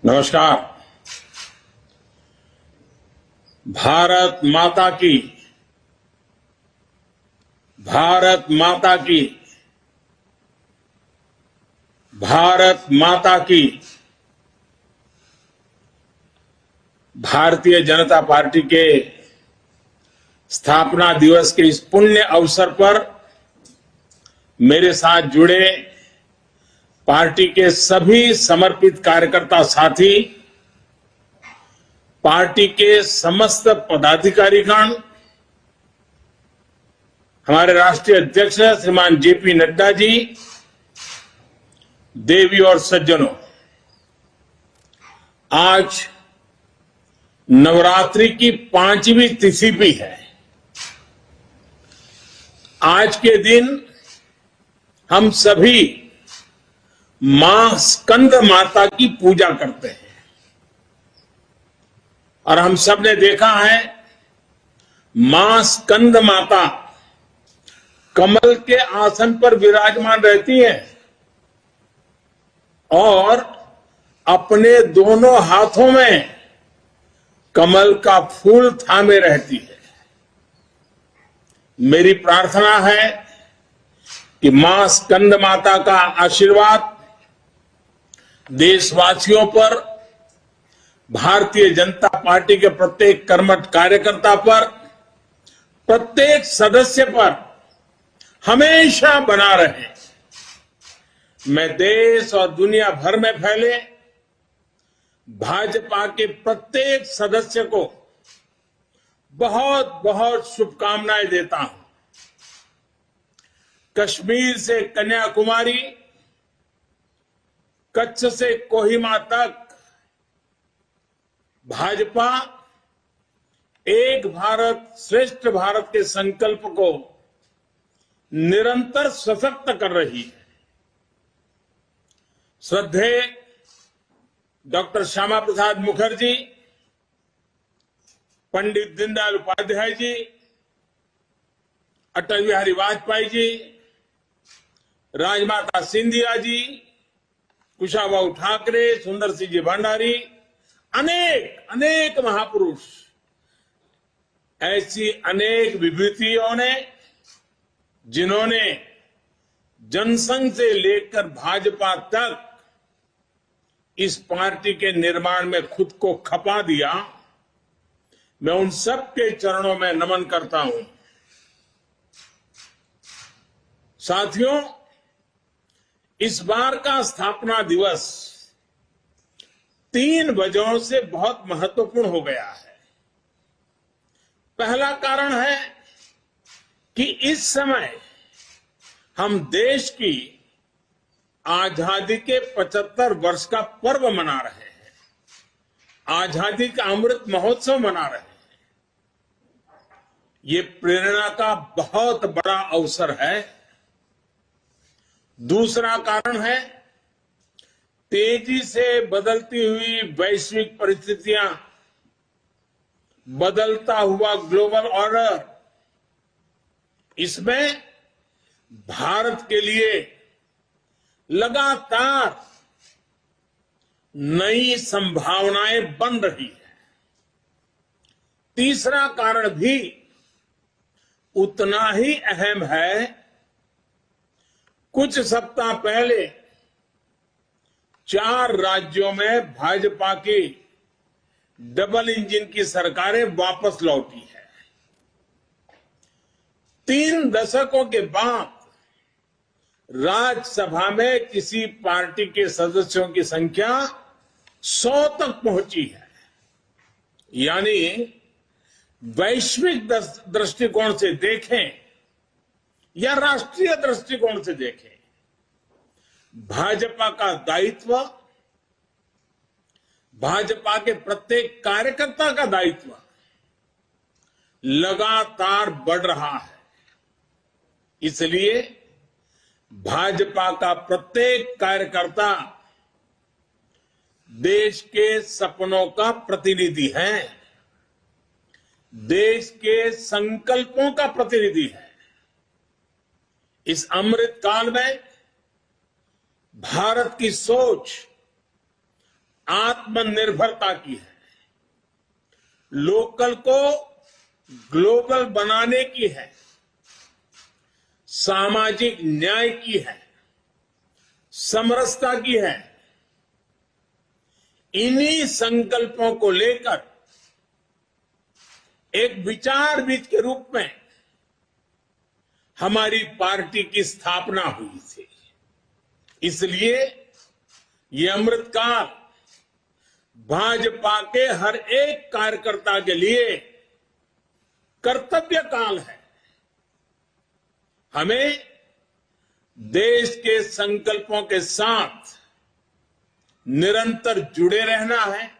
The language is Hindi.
नमस्कार। भारत माता की, भारत माता की, भारत माता की। भारतीय जनता पार्टी के स्थापना दिवस के इस पुण्य अवसर पर मेरे साथ जुड़े पार्टी के सभी समर्पित कार्यकर्ता साथी, पार्टी के समस्त पदाधिकारीगण, हमारे राष्ट्रीय अध्यक्ष श्रीमान जेपी नड्डा जी, देवी और सज्जनों, आज नवरात्रि की 5वीं तिथि भी है। आज के दिन हम सभी मां स्कंद माता की पूजा करते हैं और हम सब ने देखा है मां स्कंद माता कमल के आसन पर विराजमान रहती हैं और अपने दोनों हाथों में कमल का फूल थामे रहती है। मेरी प्रार्थना है कि मां स्कंद माता का आशीर्वाद देशवासियों पर, भारतीय जनता पार्टी के प्रत्येक कर्मठ कार्यकर्ता पर, प्रत्येक सदस्य पर हमेशा बना रहे। मैं देश और दुनिया भर में फैले भाजपा के प्रत्येक सदस्य को बहुत बहुत शुभकामनाएं देता हूं। कश्मीर से कन्याकुमारी, कच्छ से कोहिमा तक भाजपा एक भारत श्रेष्ठ भारत के संकल्प को निरंतर सशक्त कर रही है। श्रद्धेय डॉक्टर श्यामा प्रसाद मुखर्जी, पंडित दीनदयाल उपाध्याय जी, अटल बिहारी वाजपेयी जी, राजमाता सिंधिया जी, कुशाभाऊ ठाकरे, सुंदर सिंह जी भंडारी, अनेक महापुरुष, ऐसी अनेक विभूतियों ने जिन्होंने जनसंघ से लेकर भाजपा तक इस पार्टी के निर्माण में खुद को खपा दिया, मैं उन सब के चरणों में नमन करता हूं। साथियों, इस बार का स्थापना दिवस 3 वजहों से बहुत महत्वपूर्ण हो गया है। पहला कारण है कि इस समय हम देश की आजादी के 75 वर्ष का पर्व मना रहे हैं, आजादी का अमृत महोत्सव मना रहे हैं। ये प्रेरणा का बहुत बड़ा अवसर है। दूसरा कारण है तेजी से बदलती हुई वैश्विक परिस्थितियां, बदलता हुआ ग्लोबल ऑर्डर, इसमें भारत के लिए लगातार नई संभावनाएं बन रही है। तीसरा कारण भी उतना ही अहम है। कुछ सप्ताह पहले 4 राज्यों में भाजपा की डबल इंजन की सरकारें वापस लौटी है। 3 दशकों के बाद राज्यसभा में किसी पार्टी के सदस्यों की संख्या 100 तक पहुंची है। यानी वैश्विक दृष्टिकोण से देखें या राष्ट्रीय दृष्टिकोण से देखें, भाजपा का दायित्व, भाजपा के प्रत्येक कार्यकर्ता का दायित्व लगातार बढ़ रहा है। इसलिए भाजपा का प्रत्येक कार्यकर्ता देश के सपनों का प्रतिनिधि है, देश के संकल्पों का प्रतिनिधि है। इस अमृत काल में भारत की सोच आत्मनिर्भरता की है, लोकल को ग्लोबल बनाने की है, सामाजिक न्याय की है, समरसता की है। इन्हीं संकल्पों को लेकर एक विचारविद के रूप में हमारी पार्टी की स्थापना हुई थी। इसलिए ये अमृतकाल भाजपा के हर एक कार्यकर्ता के लिए कर्तव्य काल है। हमें देश के संकल्पों के साथ निरंतर जुड़े रहना है,